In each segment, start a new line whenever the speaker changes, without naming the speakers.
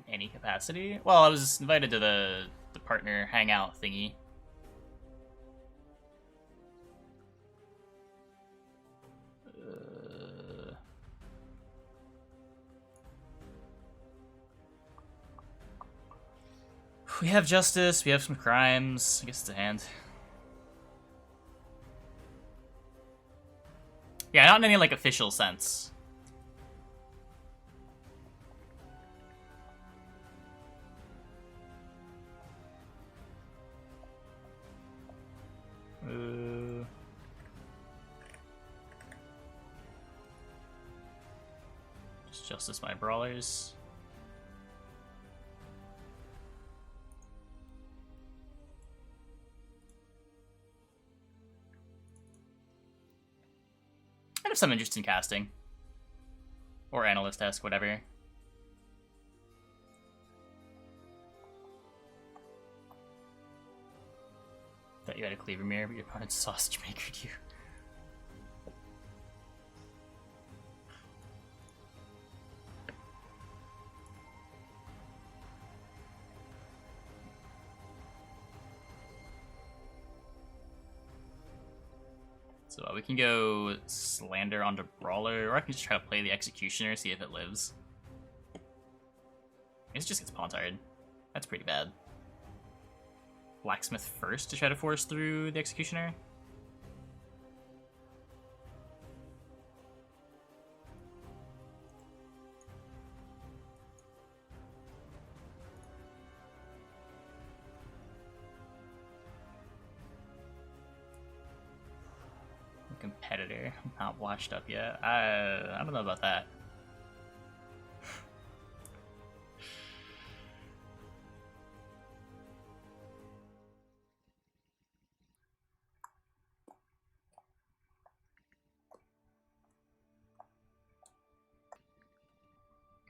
any capacity. Well, I was invited to the partner hangout thingy. We have justice, we have some crimes. I guess it's a hand. Yeah, not in any, like, official sense. Just justice my brawlers. I have some interest in casting. Or analyst-esque, whatever. Thought you had a Cleaver mirror, but your opponent's sausage makered you. So we can go Slander onto Brawler, or I can just try to play the Executioner, see if it lives. It just gets pawn tired. That's pretty bad. Blacksmith first to try to force through the Executioner. Competitor. I'm not washed up yet. I don't know about that.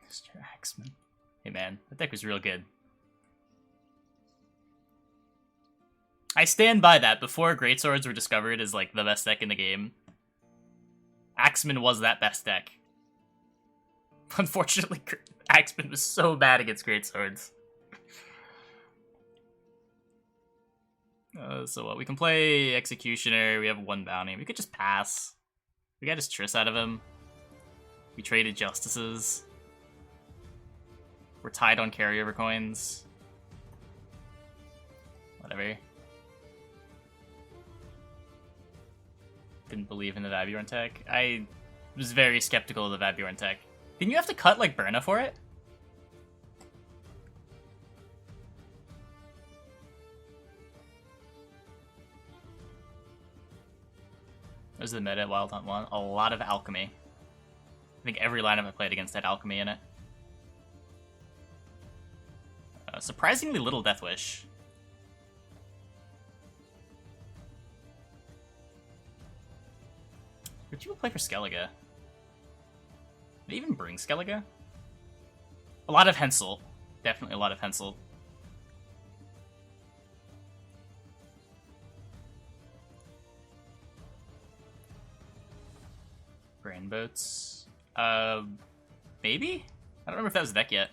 Mr. Axeman. Hey man, that deck was real good. I stand by that. Before Greatswords were discovered as, like, the best deck in the game, Axeman was that best deck. Unfortunately, Axeman was so bad against Greatswords. So what? We can play Executioner. We have one bounty. We could just pass. We got his Triss out of him. We traded Justices. We're tied on carryover coins. Whatever. Didn't believe in the Vabjorn tech. I was very skeptical of the Vabjorn tech. Didn't you have to cut, like, Berna for it? What was the meta at Wild Hunt 1? A lot of Alchemy. I think every lineup I played against had Alchemy in it. Surprisingly little Death Wish. Where'd you play for Skellige? Did they even bring Skellige? A lot of Hensel. Definitely a lot of Hensel. Brain Boats. Maybe? I don't remember if that was the deck yet.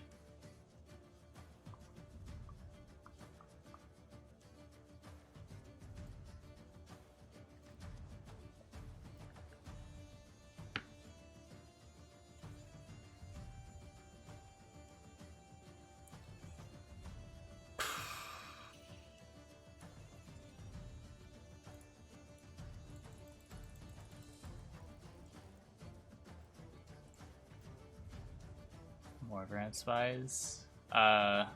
More Varant Spies. Calvé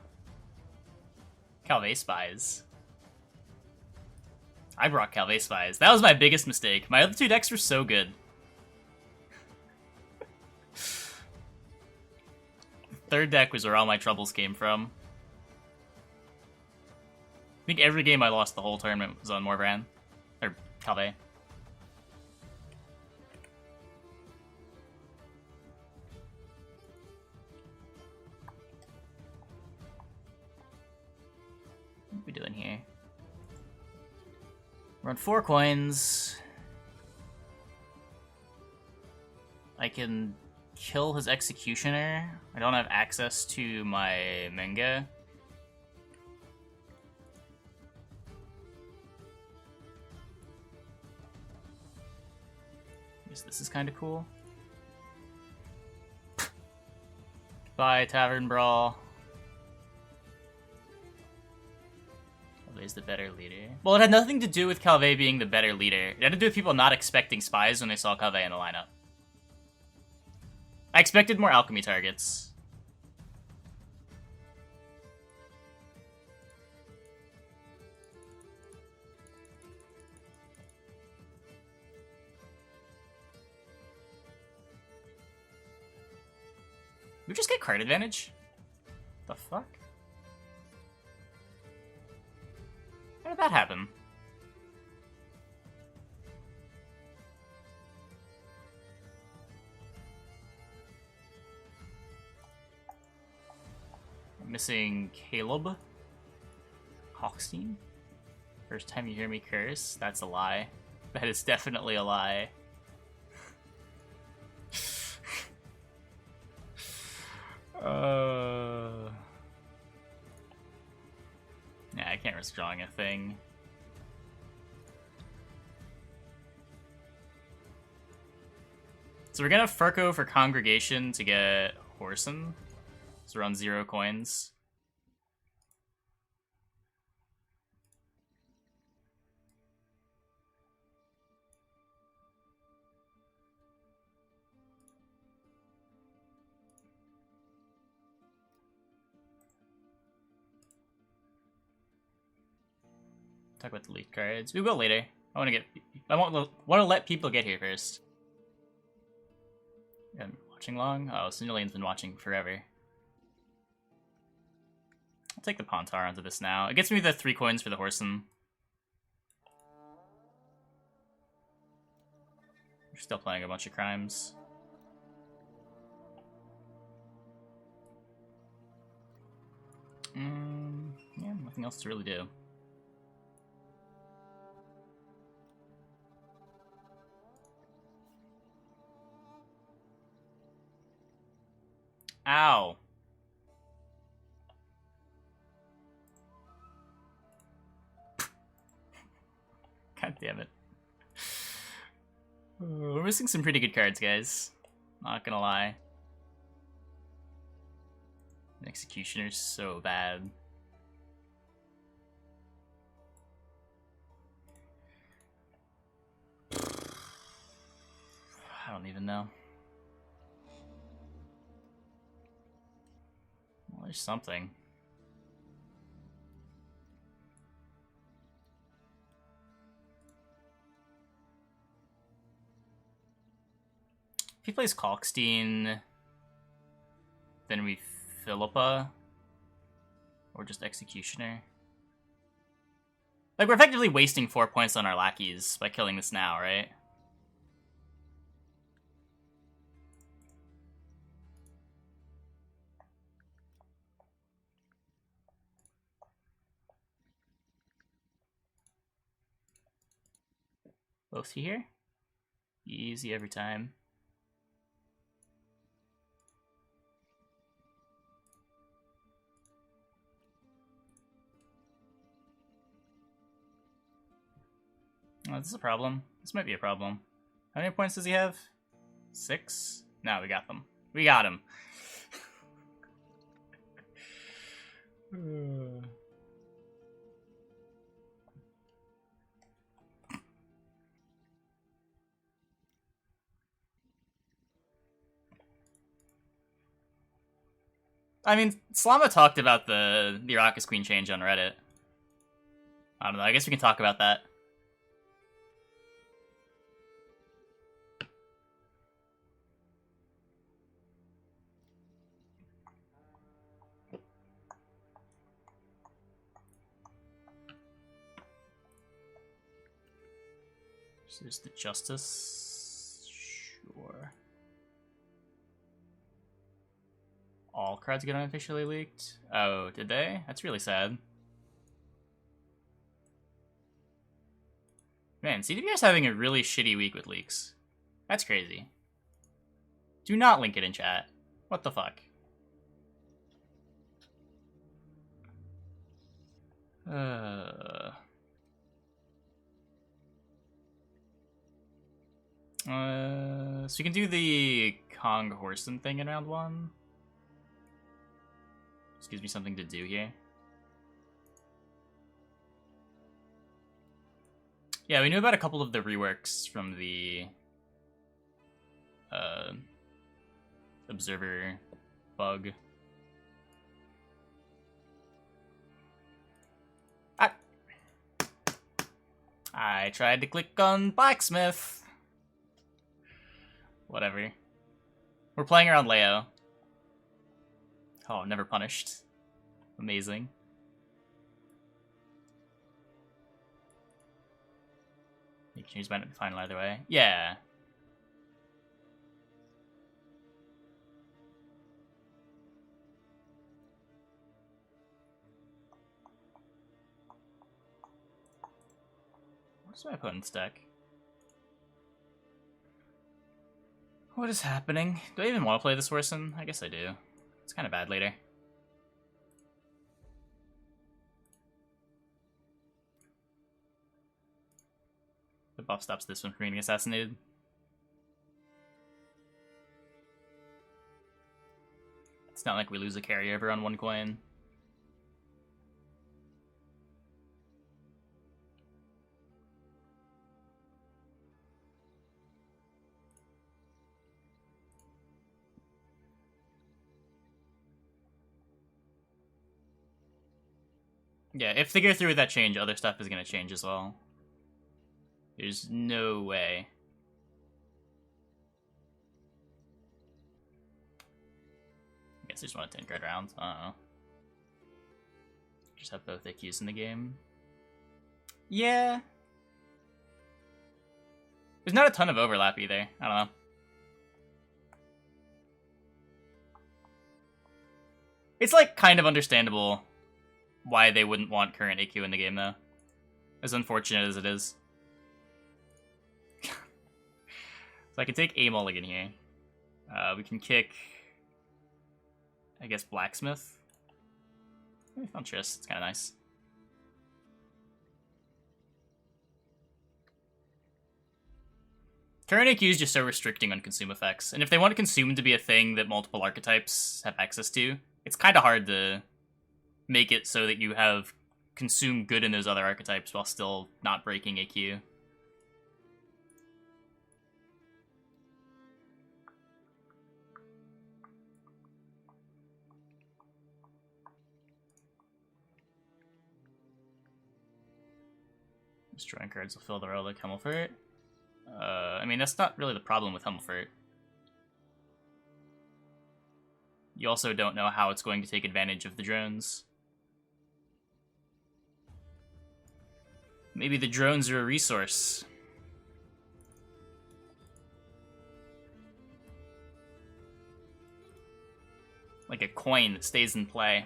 Spies. I brought Calvé Spies. That was my biggest mistake. My other two decks were so good. Third deck was where all my troubles came from. I think every game I lost the whole tournament was on Morvaran. Or Calvé. What are we doing here? We're on 4 coins. I can kill his executioner. I don't have access to my Menge. Guess this is kind of cool. Bye, Tavern Brawl. Calve's the better leader. Well, it had nothing to do with Calve being the better leader. It had to do with people not expecting spies when they saw Calve in the lineup. I expected more alchemy targets. We just get card advantage? The fuck? How did that happen? I'm missing Caleb. Hochstein? First time you hear me curse? That's a lie. That is definitely a lie. Yeah, I can't risk drawing a thing. So we're gonna Furco for Congregation to get Whoreson. So we're on 0 coins. Talk about the leaked cards. We will later. I want to let people get here first. I'm watching long? Oh, Sinulian's been watching forever. I'll take the Pontar onto this now. It gets me the 3 coins for the Whoreson. We're still playing a bunch of crimes. Yeah, nothing else to really do. Ow. God damn it. We're missing some pretty good cards, guys. Not gonna lie. Executioner's so bad. I don't even know. Well, there's something. If he plays Kalkstein, then we Philippa, or just Executioner. Like, we're effectively wasting 4 points on our lackeys by killing this now, right? Both here? Easy every time. Oh, this is a problem. This might be a problem. How many points does he have? 6? No, we got them. We got him. I mean, Slama talked about the Arrakis Queen change on Reddit. I don't know, I guess we can talk about that. So there's the Justice. Sure. All cards get unofficially leaked? Oh, did they? That's really sad. Man, CDPR's having a really shitty week with leaks. That's crazy. Do not link it in chat. What the fuck? So you can do the Kong Whoreson thing in round 1. Just gives me something to do here. Yeah, we knew about a couple of the reworks from the observer bug. I tried to click on blacksmith. Whatever. We're playing around Leo. Oh, never punished. Amazing. You can use my final either way. Yeah. What's my opponent's deck? What is happening? Do I even want to play this Whoreson? I guess I do. It's kind of bad later. The buff stops this one from getting assassinated. It's not like we lose a carryover on 1 coin. Yeah, if they go through with that change, other stuff is going to change as well. There's no way. I guess I just want to 10 card rounds. I don't know. Just have both IQs in the game. Yeah. There's not a ton of overlap either. I don't know. It's like kind of understandable why they wouldn't want current AQ in the game, though. As unfortunate as it is. So I can take a Molegion here. We can kick, I guess, Blacksmith. I found Triss. It's kind of nice. Current AQ is just so restricting on consume effects. And if they want consume to be a thing that multiple archetypes have access to, it's kind of hard to make it so that you have consume good in those other archetypes while still not breaking AQ. Destroying cards will fill the role like Hemmelfart. I mean, that's not really the problem with Hemmelfart. You also don't know how it's going to take advantage of the drones. Maybe the drones are a resource. Like a coin that stays in play.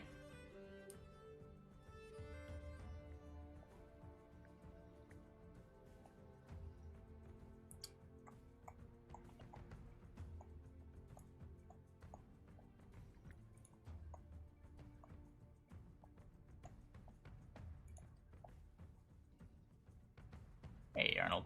Hey, Arnold.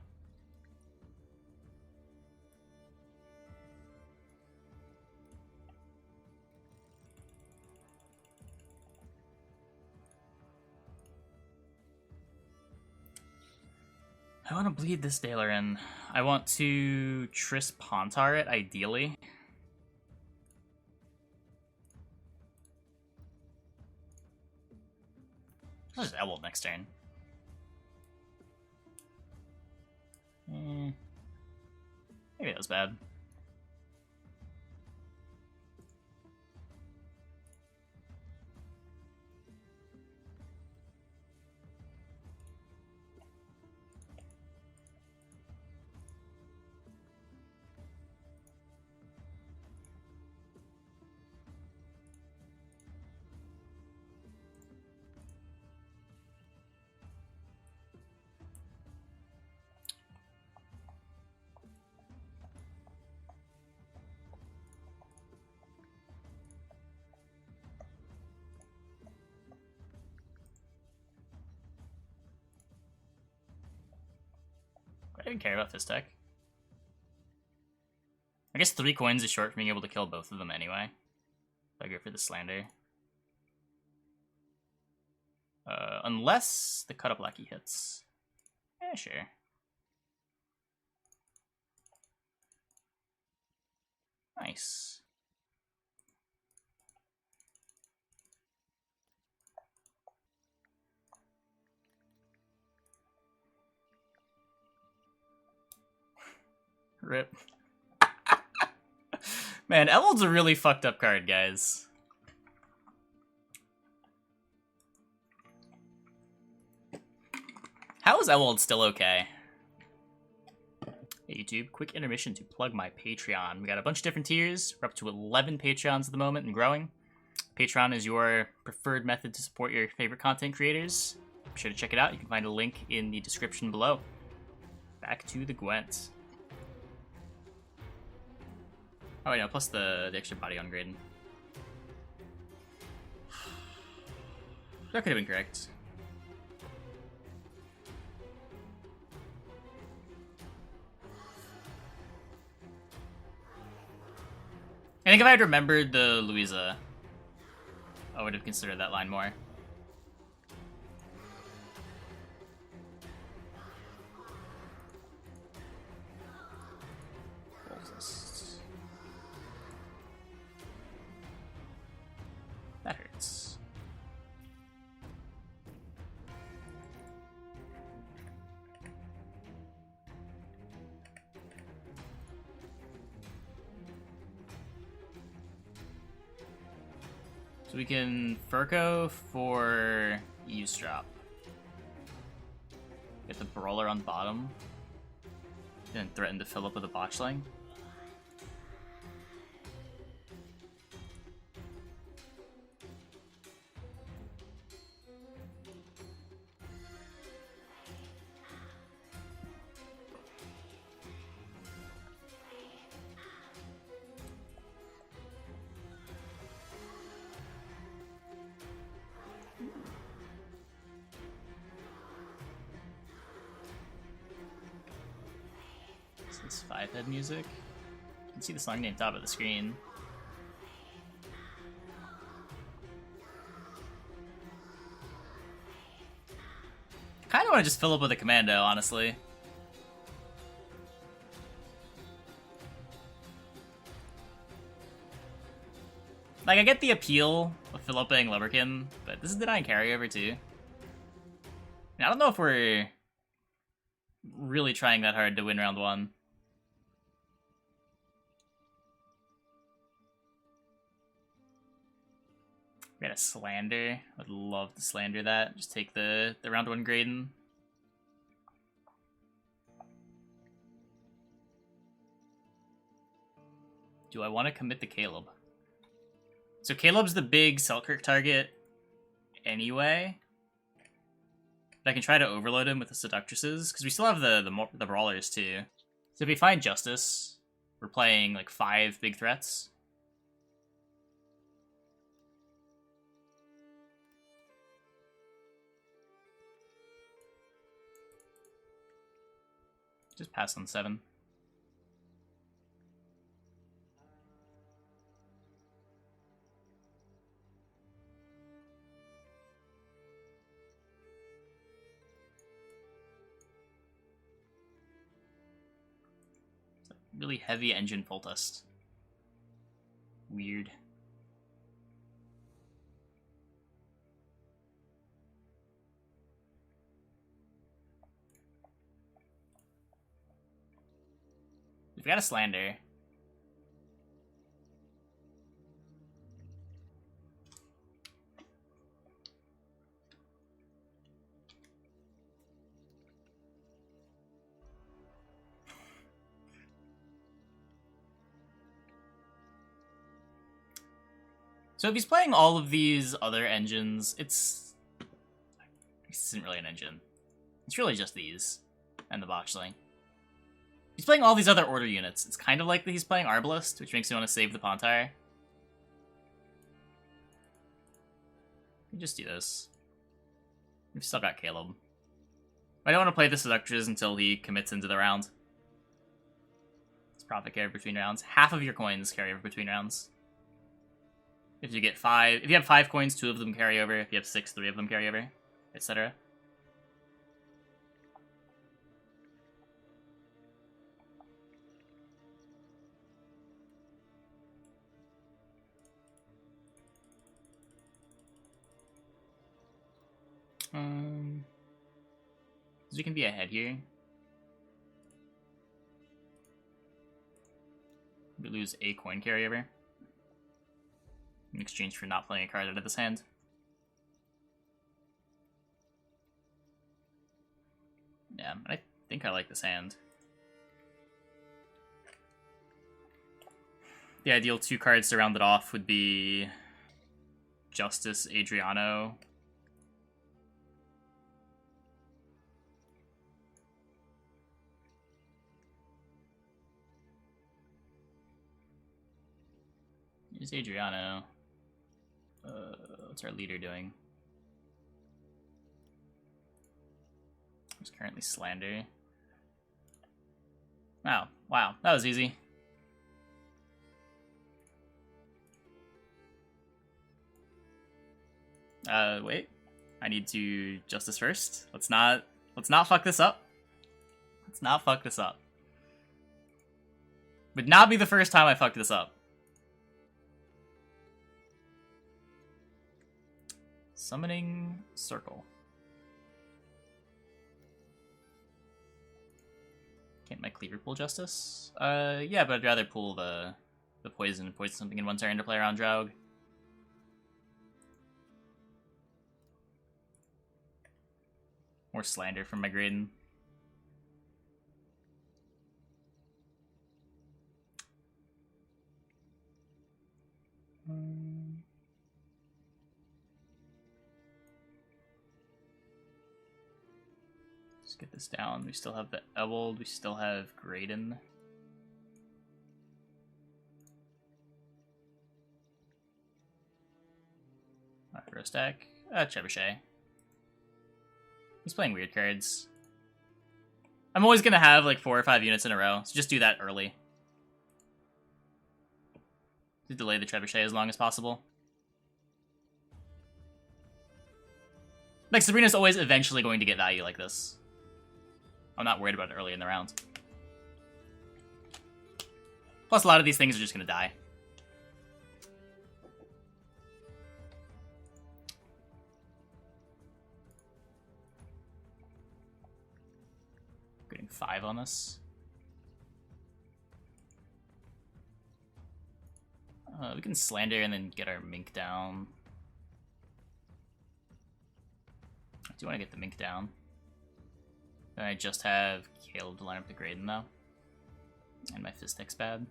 I want to bleed this Daler in. I want to Triss Pontar it, ideally. I'll just Elbow next turn. Maybe that was bad. even care about Fisstech. I guess 3 coins is short for being able to kill both of them anyway. So I go for the Slander. Unless the Cutup Lackey hits. Yeah, sure. Nice. Rip. Man, Eld's a really fucked up card, guys. How is Ewald still okay? Hey YouTube, quick intermission to plug my Patreon. We got a bunch of different tiers. We're up to 11 Patreons at the moment and growing. Patreon is your preferred method to support your favorite content creators. Be sure to check it out. You can find a link in the description below. Back to the Gwent. Oh, yeah, plus the extra body on Graden. That could have been correct. I think if I had remembered the Louisa, I would have considered that line more. That hurts. So we can Furco for eavesdrop. Get the brawler on bottom. And threaten to fill up with a botchling. This 5-head music. You can see the song name top of the screen. Kind of want to just fill up with a commando, honestly. Like, I get the appeal of Philippa-ing Lubberkin, but this is denying carryover too. And I don't know if we're really trying that hard to win round 1. We got a Slander. I'd love to Slander that. Just take the round 1 Graden. Do I want to commit to Caleb? So Caleb's the big Selkirk target anyway. But I can try to overload him with the Seductresses, because we still have the Brawlers too. So if we find Justice, we're playing like 5 big threats. Just pass on 7. It's a really heavy engine poultice. Weird. We've got a Slander. So if he's playing all of these other engines, this isn't really an engine. It's really just these and the botchling. He's playing all these other order units. It's kind of like he's playing Arbalest, which makes me want to save the Pontire. Just do this. We've still got Caleb. I don't want to play the Seductress until he commits into the round. It's profit carry between rounds. Half of your coins carry over between rounds. If you get 5, if you have 5 coins, 2 of them carry over. If you have 6, 3 of them carry over, etc. So we can be ahead here. We lose a coin carryover in exchange for not playing a card out of this hand. Yeah, I think I like this hand. The ideal 2 cards to round it off would be Justice, Adriano. Here's Adriano. What's our leader doing? He's currently Slander. Wow, that was easy. Wait. I need to Justice first. Let's not fuck this up. Let's not fuck this up. Would not be the first time I fucked this up. Summoning Circle. Can't my Cleaver pull Justice? Yeah, but I'd rather pull the poison something in one turn to play around Draug. More Slander from my Graden. Let's get this down. We still have the Ewald. We still have Graden. Rostak. Trebuchet. He's playing weird cards. I'm always gonna have like 4 or 5 units in a row, so just do that early. To delay the Trebuchet as long as possible. Like, Sabrina's always eventually going to get value like this. I'm not worried about it early in the round. Plus, a lot of these things are just gonna die. Getting 5 on this. We can Slander and then get our Mink down. I do want to get the Mink down. Then I just have Caleb to line up the Graden though. And my Fisstech's bad.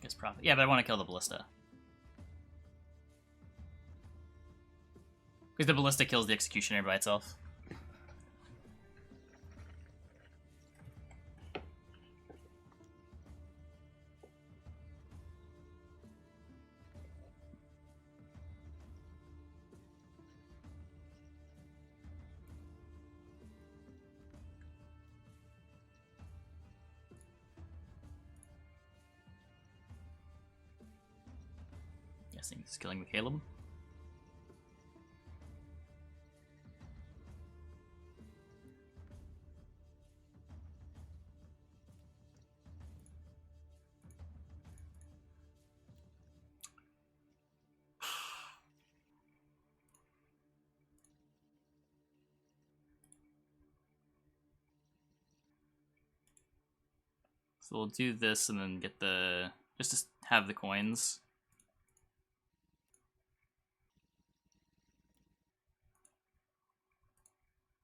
Guess profit. Yeah, but I want to kill the Ballista. Because the Ballista kills the Executioner by itself. Guessing this is killing the Caleb. So we'll do this and then get the... just to have the coins.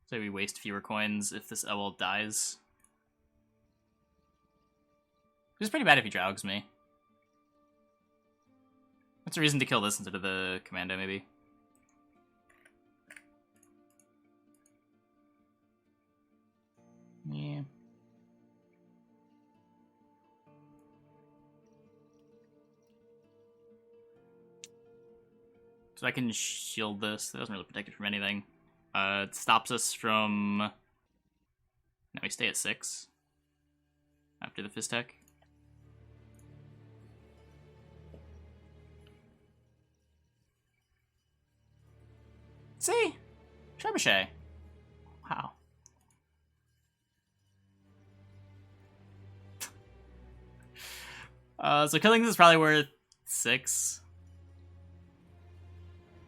So we waste fewer coins if this Ewald dies. Which is pretty bad if he Draugs me. What's a reason to kill this instead of the commando, maybe? Yeah. So I can shield this. That doesn't really protect it from anything. It stops us from... Now we stay at 6. After the Fisstech. See? Trebuchet. Wow. So killing this is probably worth 6.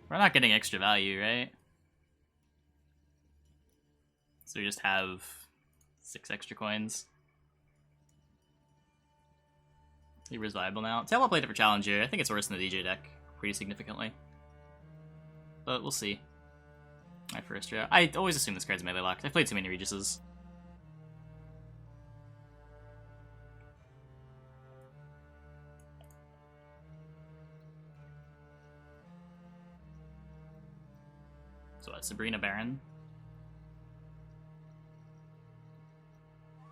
We're not getting extra value, right? So we just have 6 extra coins. Cleaver's viable now. Tailbot played it for Challenger. I think it's worse than the DJ deck, pretty significantly. But we'll see. My first draw. I always assume this card's melee locked. I've played too many Regises. So what, Sabrina Baron?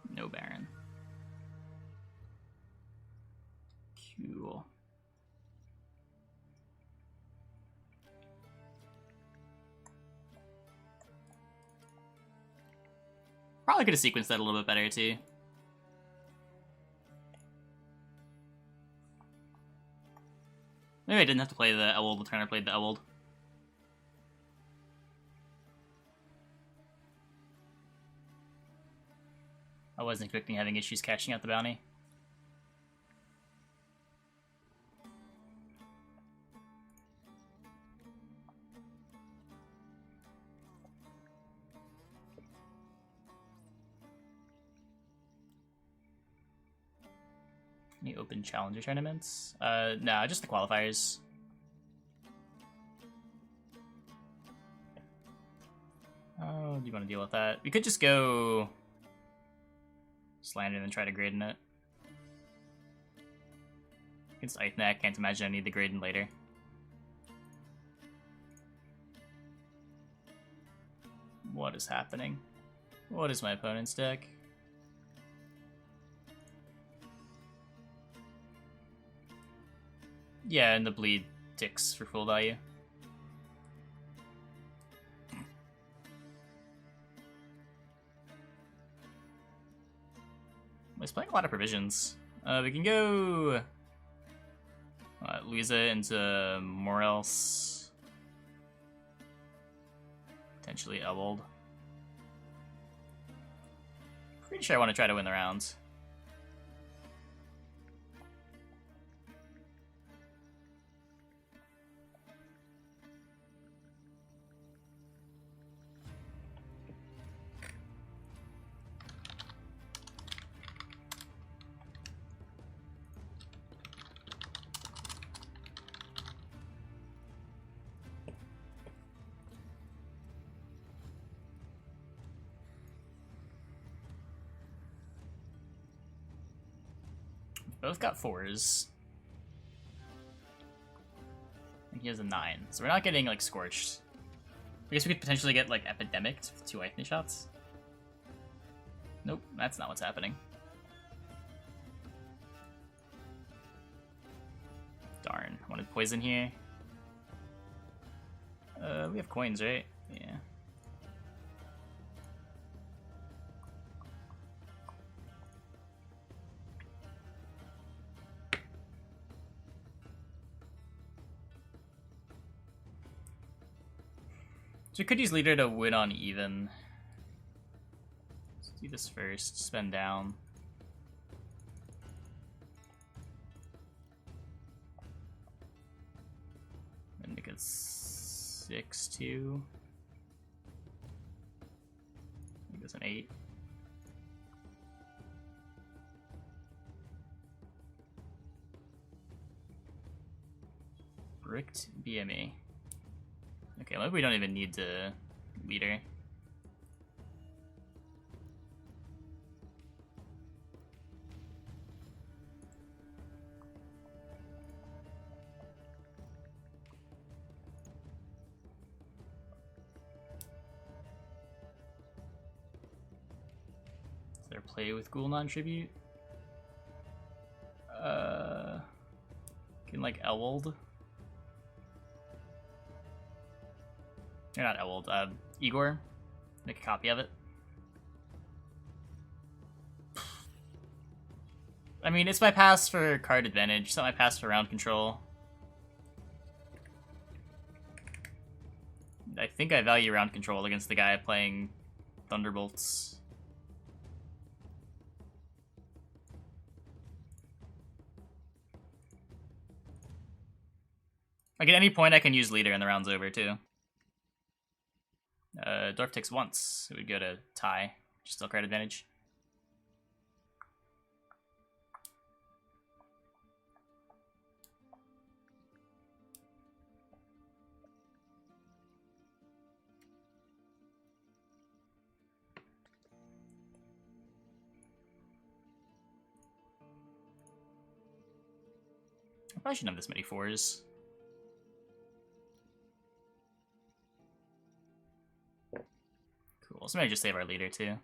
No Baron. Cool. Probably could have sequenced that a little bit better too. Maybe I didn't have to play the Ewald the turn I played the Ewald. I wasn't expecting having issues catching out the bounty. Any open challenger tournaments? No, just the qualifiers. Oh, do you want to deal with that? We could just go Slander and then try to Graden it. Against Eithne, can't imagine I need the Graden later. What is happening? What is my opponent's deck? Yeah, and the bleed ticks for full value. He's playing a lot of provisions. We can go Louisa into Morels. Potentially Ewald. Pretty sure I want to try to win the round. Both got 4s. And he has a 9. So we're not getting, like, Scorched. I guess we could potentially get, like, Epidemicked with 2 Eithne shots. Nope, that's not what's happening. Darn. I wanted poison here. We have coins, right? Yeah. So we could use Leader to win on even. Let's do this first. Spend down. And make it 6-2. I think it's an 8. Bricked BME. Okay, maybe we don't even need the Leader. Their play with Ghoul non-tribute. Can like Elwold. You're not Elwold. Igor. Make a copy of it. I mean, it's my pass for card advantage. It's not my pass for round control. I think I value round control against the guy playing Thunderbolts. Like at any point I can use leader and the round's over too. Dwarf takes once. It would go to tie. Still card advantage. I probably shouldn't have this many 4s. Cool, so maybe just save our leader too.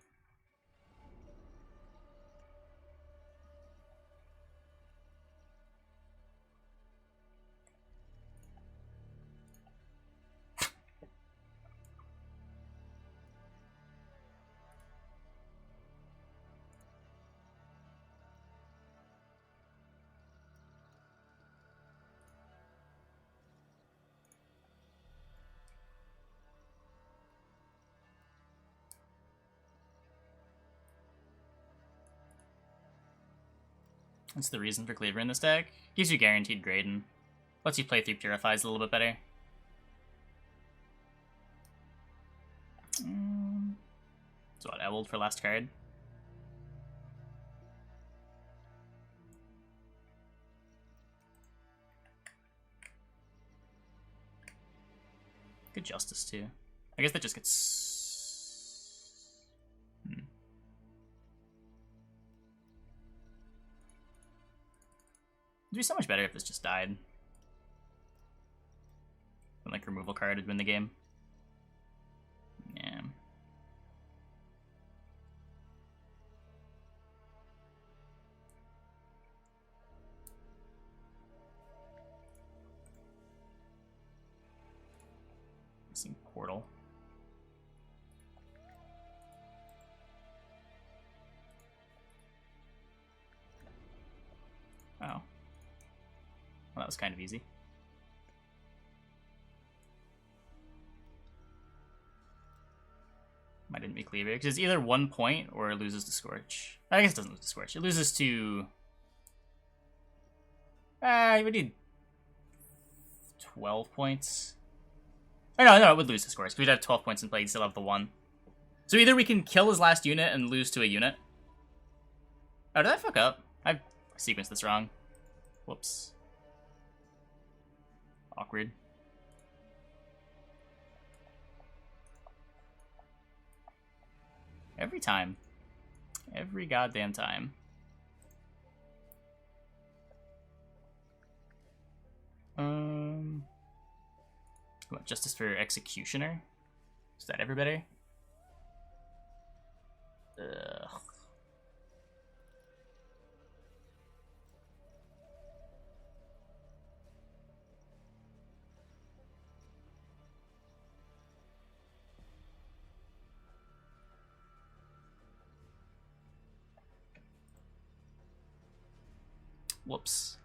That's the reason for Cleaver in this deck. Gives you guaranteed Graden. Lets you play through Purifies a little bit better. So what, Elwold for last card? Good Justice too. I guess that just gets... It'd be so much better if this just died. Then like removal card would win the game. Yeah. Missing portal. Oh. Well, that was kind of easy. Why didn't we Cleaver? Because it's either 1 point or it loses to Scorch. I guess it doesn't lose to Scorch. It loses to... we need 12 points. Oh, no, it would lose to Scorch. We'd have 12 points in play, you'd still have the 1. So either we can kill his last unit and lose to a unit. Oh, did I fuck up? I sequenced this wrong. Whoops. Awkward. Every time. Every goddamn time. What, Justice for Executioner? Is that everybody? Ugh. Whoops.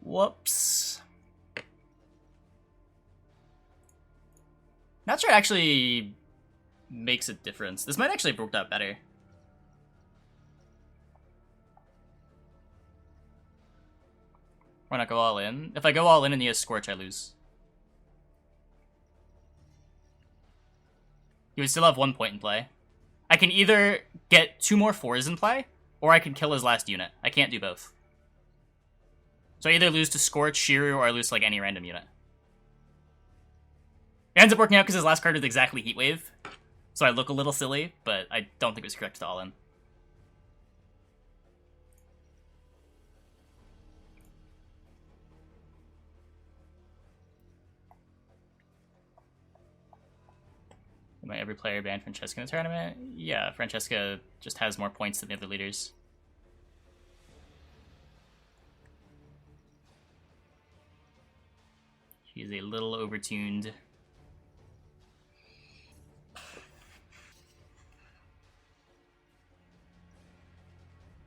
Whoops. Not sure it actually makes a difference. This might actually have worked out better. Why not go all in? If I go all in and he has Scorch, I lose. He would still have 1 point in play. I can either get 2 more 4s in play, or I can kill his last unit. I can't do both. So I either lose to Scorch, Shiru, or I lose to like any random unit. It ends up working out because his last card is exactly Heatwave. So I look a little silly, but I don't think it was correct to all in. Am I every player ban Francesca in the tournament? Yeah, Francesca just has more points than the other leaders. She's a little overtuned.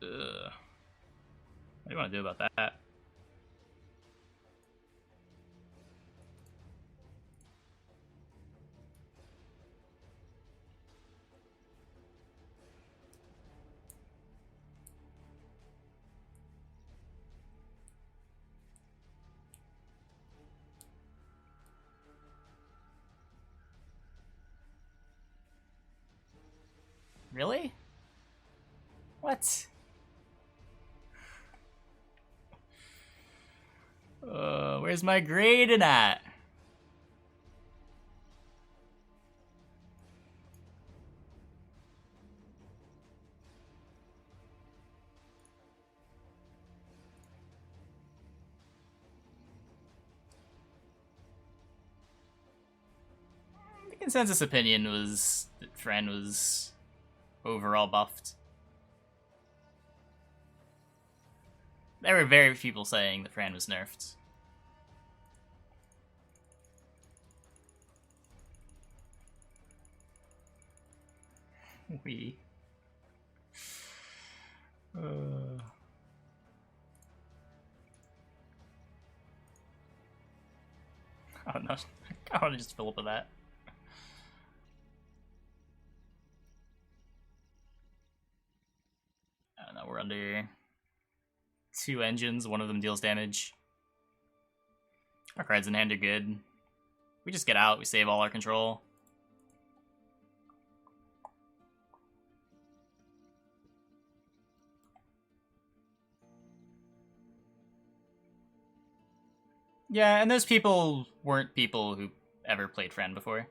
Ugh. What do you want to do about that? Really? What? Where's my Graden at? The consensus opinion was that Fran was overall buffed. There were very few people saying that Fran was nerfed. We. Oh no, I want to just fill up with that. I don't know, we're under 2 engines, one of them deals damage. Our cards in hand are good. We just get out, we save all our control. Yeah, and those people weren't people who ever played Friend before.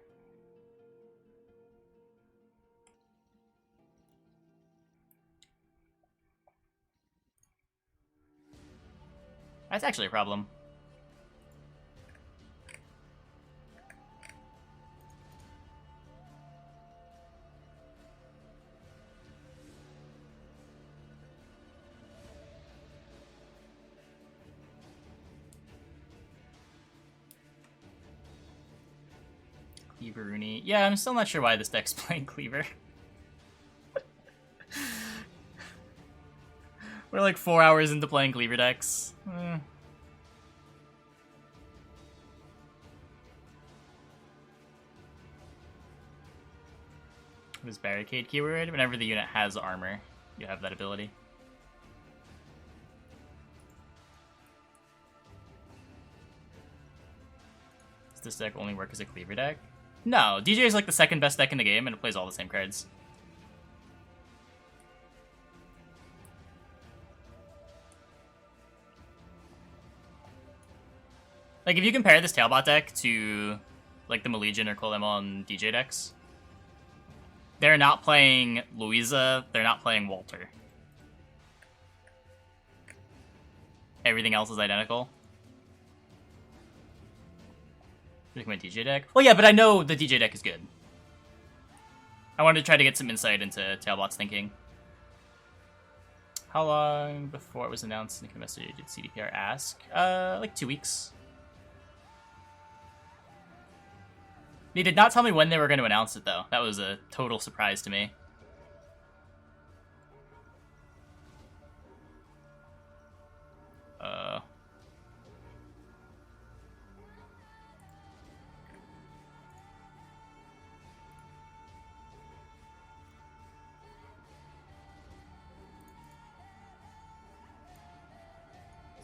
That's actually a problem. Cleaver Rooney. Yeah, I'm still not sure why this deck's playing Cleaver. We're like 4 hours into playing Cleaver decks. What is Barricade keyword? Whenever the unit has armor, you have that ability. Does this deck only work as a Cleaver deck? No, DJ is like the second best deck in the game and it plays all the same cards. Like, if you compare this Tailbot deck to, like, the Molegion or Kolemoen DJ decks, they're not playing Louisa, they're not playing Walter. Everything else is identical. Look at my DJ deck. Well, yeah, but I know the DJ deck is good. I wanted to try to get some insight into Tailbot's thinking. How long before it was announced in the message did CDPR ask? Like 2 weeks. They did not tell me when they were going to announce it, though. That was a total surprise to me.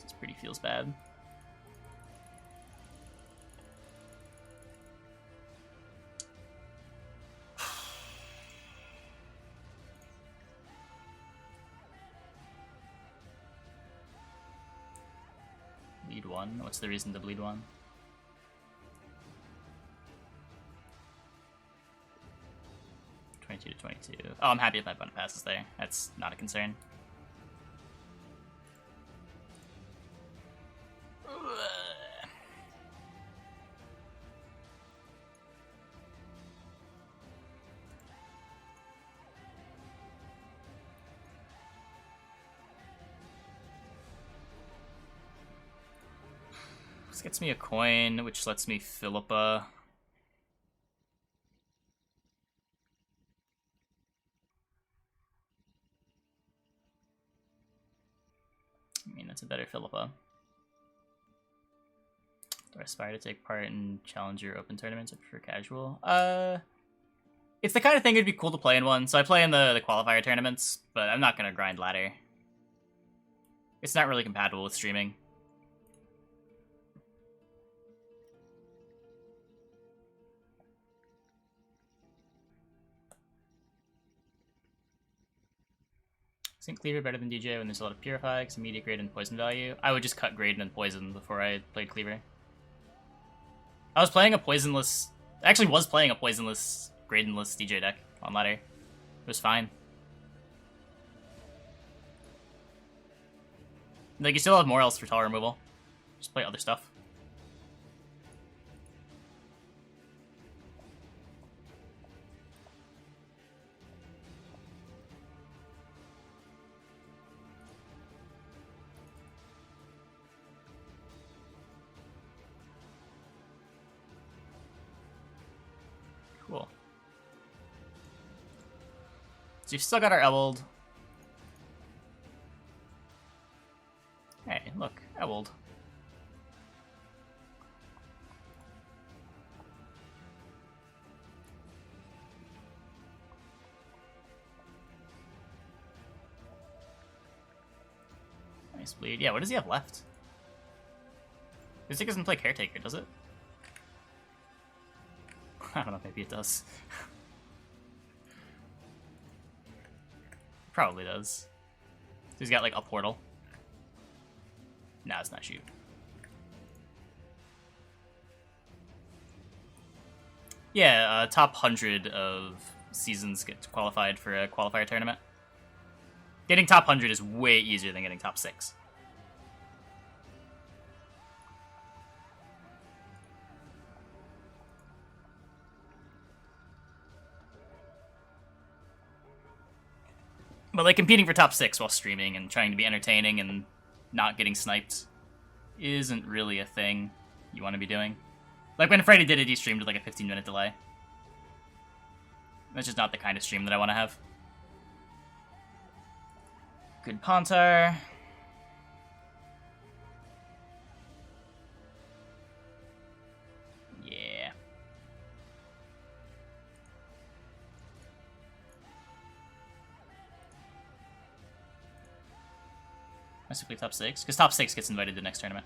This pretty feels bad. Bleed 1? What's the reason to bleed 1? (22 to 22). Oh, I'm happy if my button passes there. That's not a concern. This gets me a coin, which lets me fill up a... I mean, that's a better Philippa. Do I aspire to take part in Challenger Open tournaments or prefer casual? It's the kind of thing it'd be cool to play in one. So I play in the qualifier tournaments, but I'm not going to grind ladder. It's not really compatible with streaming. Isn't Cleaver better than DJ when there's a lot of Purify, because immediate grade and poison value? I would just cut Graden and poison before I played Cleaver. I was playing a poisonless... I actually was playing a poisonless, Gradenless DJ deck on ladder. It was fine. Like, you still have more else for tower removal. Just play other stuff. Cool. So you've still got our Ewald. Hey, look, Ewald. Nice bleed. Yeah, what does he have left? This deck doesn't play Caretaker, does it? I don't know, maybe it does. Probably does. So he's got like a portal. No, it's not shoot. Yeah, top 100 of seasons get qualified for a qualifier tournament. Getting top 100 is way easier than getting top 6. But like competing for top 6 while streaming and trying to be entertaining and not getting sniped isn't really a thing you want to be doing. Like when Freddy did it, he streamed with like a 15-minute delay. That's just not the kind of stream that I want to have. Good Pontar. Yeah. I simply top 6, because top 6 gets invited to the next tournament.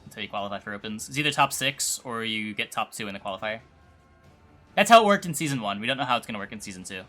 Until you qualify for opens. It's either top 6 or you get top 2 in the qualifier. That's how it worked in Season 1. We don't know how it's going to work in Season 2.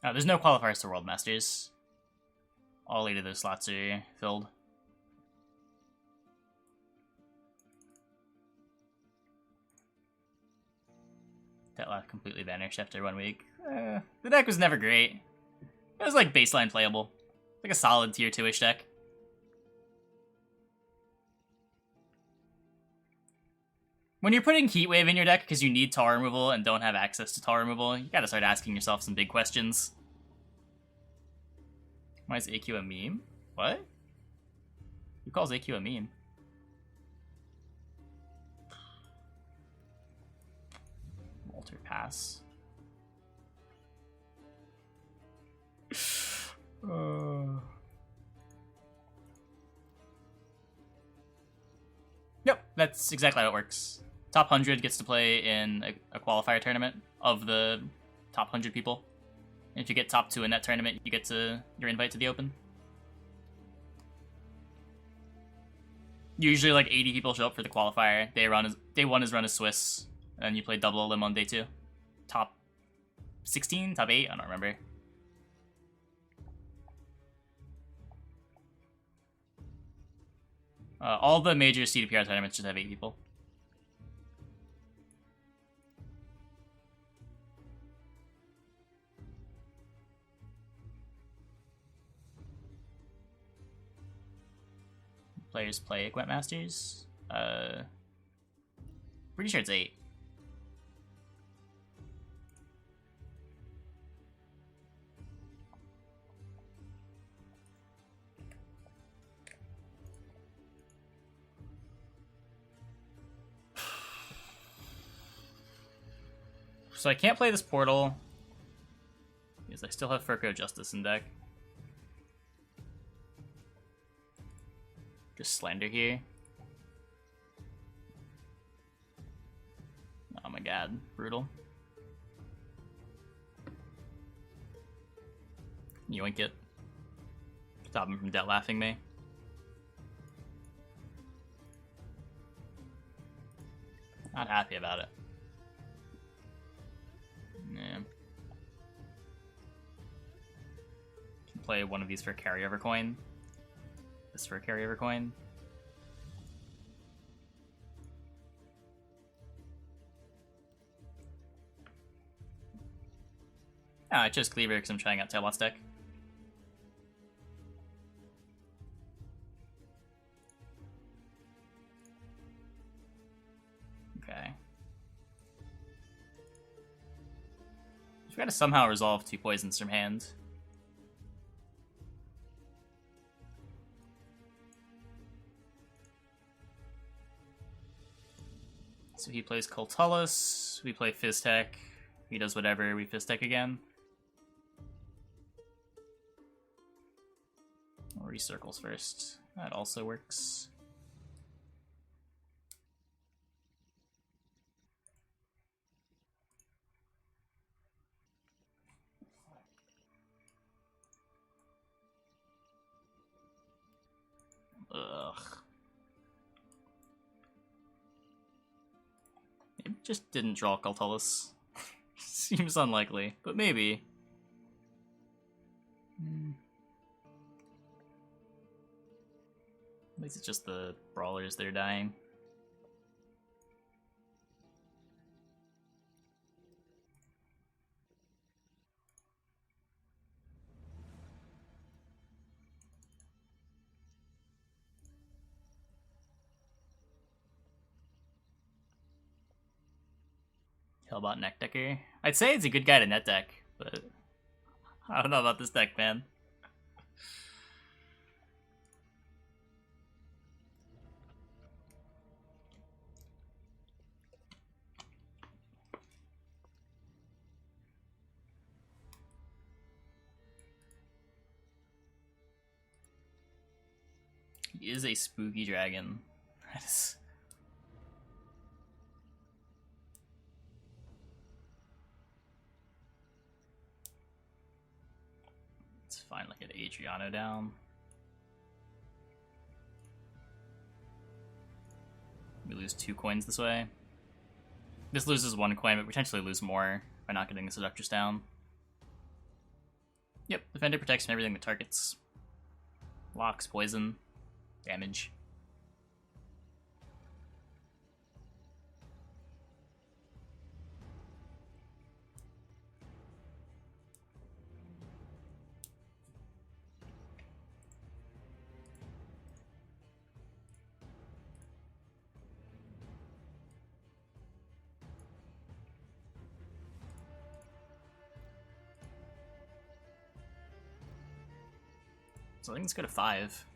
Oh, there's no qualifiers to World Masters. All 8 of those slots are filled. That left completely vanished after 1 week. The deck was never great. It was like baseline playable. Like a solid tier 2-ish deck. When you're putting Heatwave in your deck because you need tower removal and don't have access to tower removal, you gotta start asking yourself some big questions. Why is AQ a meme? What? Who calls AQ a meme? Walter Pass. That's exactly how it works. Top 100 gets to play in a qualifier tournament of the top 100 people. And if you get top 2 in that tournament, you get your invite to the Open. Usually like 80 people show up for the qualifier. Day 1 is run as Swiss, and you play double elim on day 2. Top 16, top 8, I don't remember. All the major CDPR tournaments just have 8 people. Players play at Gwent Masters. Pretty sure it's 8. So I can't play this portal because I still have Furco Justice in deck. Just Slander here. Oh my god, brutal. Yoink it. Stop him from debt laughing me. Not happy about it. Yeah. Can play one of these for a carryover coin. This for a carryover coin. Ah, I chose Cleaver because I'm trying out Tailbot's deck. Okay. We've got to somehow resolve 2 poisons from hand. So he plays Cultullus, we play Fisstech, he does whatever, we Fisstech again. Or he circles first. That also works. Ugh. Maybe just didn't draw Cultullus. Seems unlikely, but maybe. At least it's just the brawlers that are dying. Tailbot neck decker. I'd say it's a good guy to net deck, but I don't know about this deck, man. He is a spooky dragon. It's fine, like get Adriano down. We lose 2 coins this way. This loses 1 coin, but potentially lose more by not getting the Seductress down. Yep, Defender protects from everything that targets. Locks, poison, damage. So I think let's go to 5.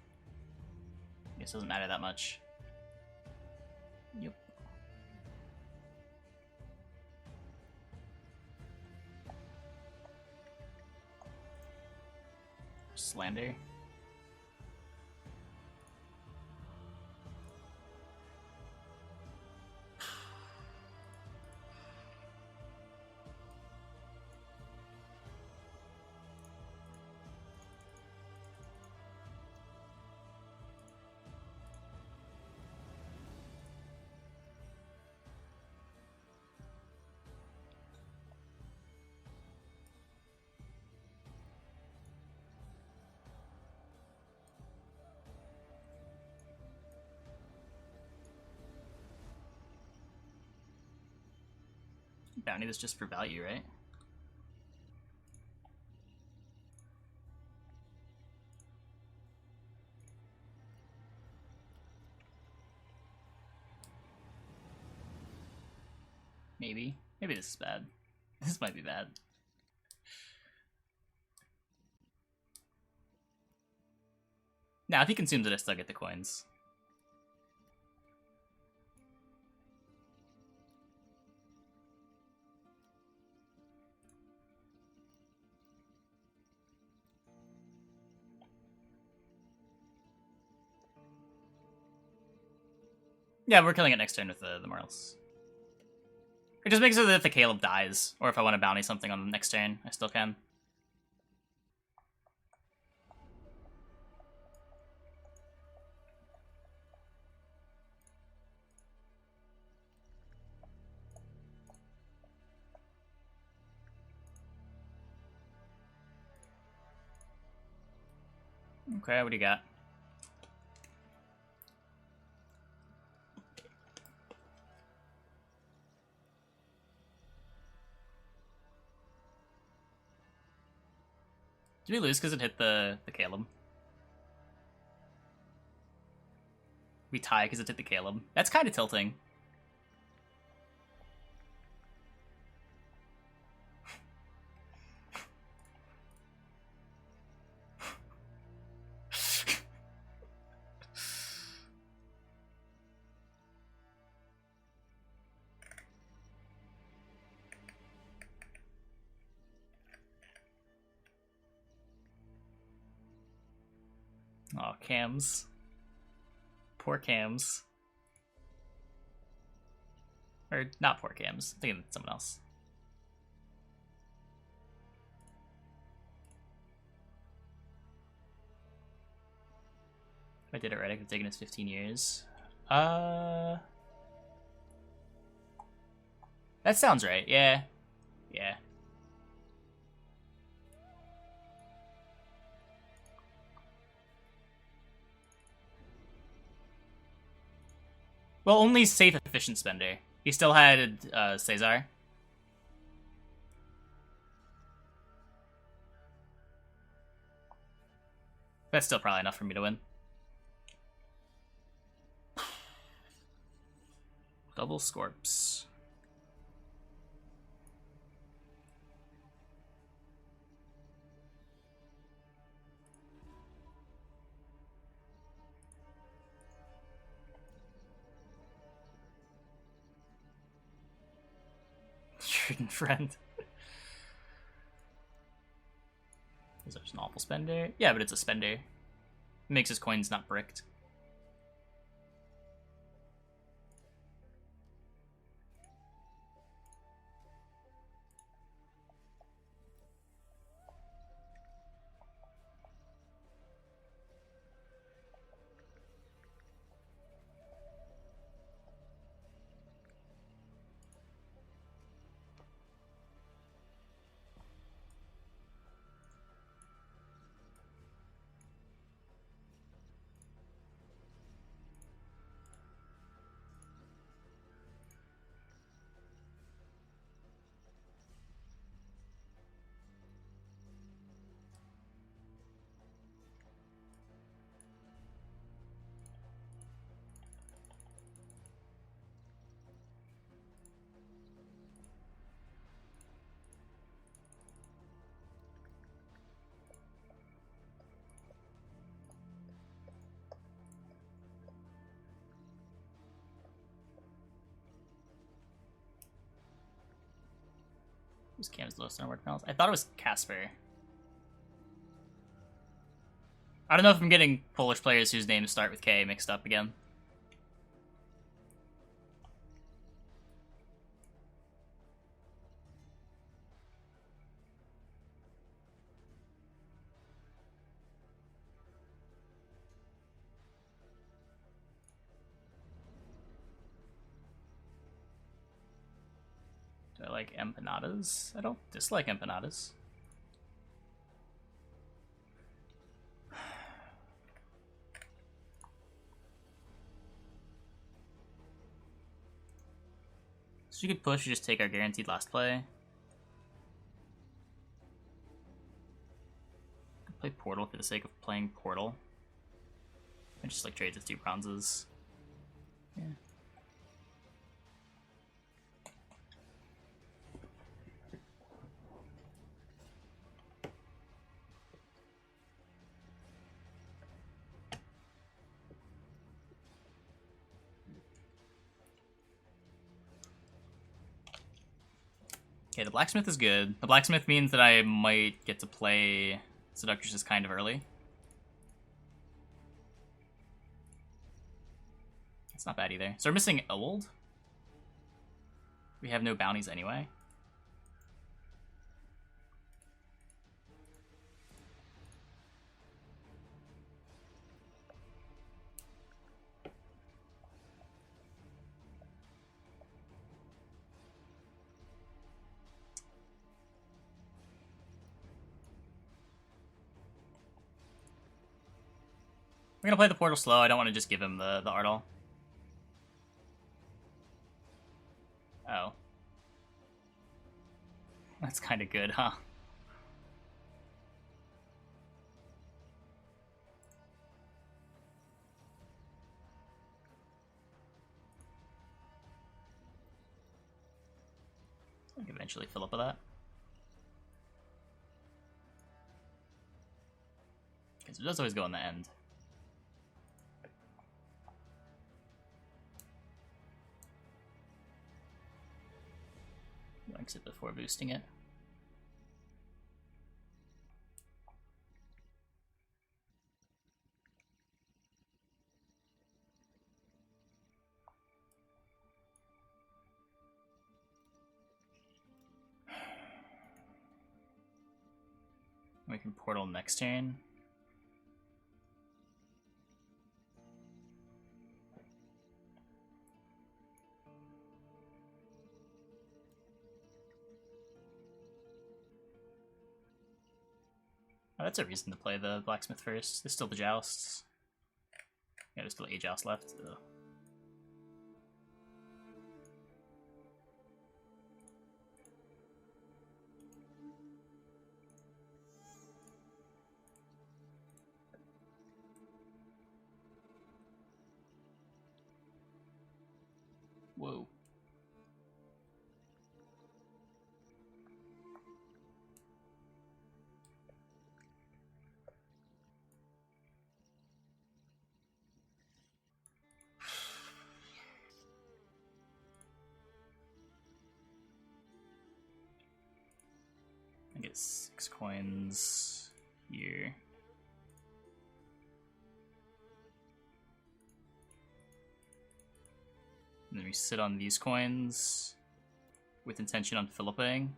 I guess it doesn't matter that much. Yep. Slander. bounty this just for value, right? Maybe. Maybe this is bad. This might be bad. Now, if he consumes it, I still get the coins. Yeah, we're killing it next turn with the Morals. It just makes it that if the Caleb dies, or if I want to bounty something on the next turn, I still can. Okay, what do you got? Did we lose because it hit the Caleb? We tie because it hit the Caleb. That's kind of tilting. Oh, cams. Poor cams. Or not poor cams. I'm thinking of someone else. If I did it right, I could have taken us 15 years. That sounds right. Yeah. Yeah. Well, only safe, efficient spender. He still had Caesar. That's still probably enough for me to win. Double Scorps. Shrewd friend. Is there an awful spender? Yeah, but it's a spender. It makes his coins not bricked. Who's Cam's lowest on word panels? I thought it was Casper. I don't know if I'm getting Polish players whose names start with K mixed up again. Do I like empanadas? I don't dislike empanadas. So you could push or just take our guaranteed last play. Could play Portal for the sake of playing Portal. And just like trade with 2 bronzes. Yeah. Okay, the blacksmith is good. The blacksmith means that I might get to play Seductress kind of early. It's not bad either. So we're missing Old. We have no bounties anyway. We're gonna play the portal slow. I don't want to just give him the Ardal. Oh. That's kind of good, huh? I can eventually fill up with that. Because it does always go in the end. Exit before boosting it. We can portal next turn. Oh, that's a reason to play the blacksmith first. There's still the jousts. Yeah, there's still a joust left. Ugh. Whoa. I get 6 coins here. And then we sit on these coins with intention on Philipping.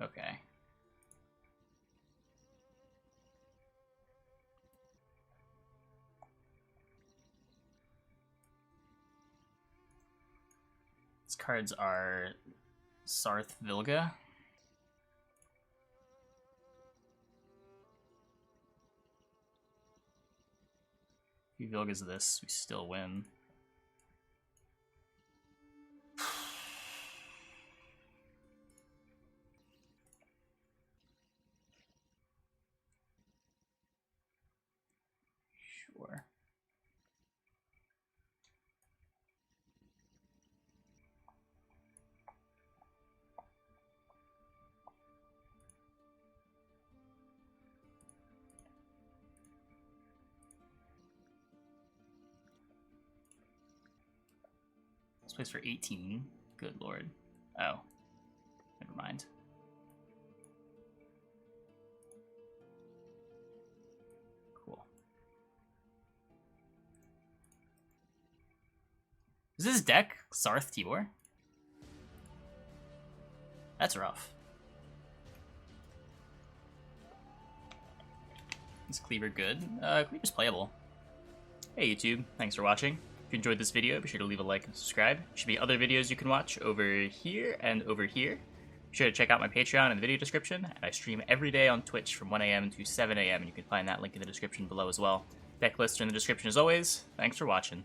Okay. These cards are Sarth Vilga. If he Vilgas this, we still win. Sure. This plays for 18. Good lord. Oh. Never mind. Cool. Is this deck Sarth Tibor? That's rough. Is Cleaver good? Cleaver's playable. Hey YouTube, thanks for watching. If you enjoyed this video, be sure to leave a like and subscribe. There should be other videos you can watch over here and over here. Be sure to check out my Patreon in the video description, and I stream every day on Twitch from 1 a.m. to 7 a.m., and you can find that link in the description below as well. Deck lists are in the description as always. Thanks for watching.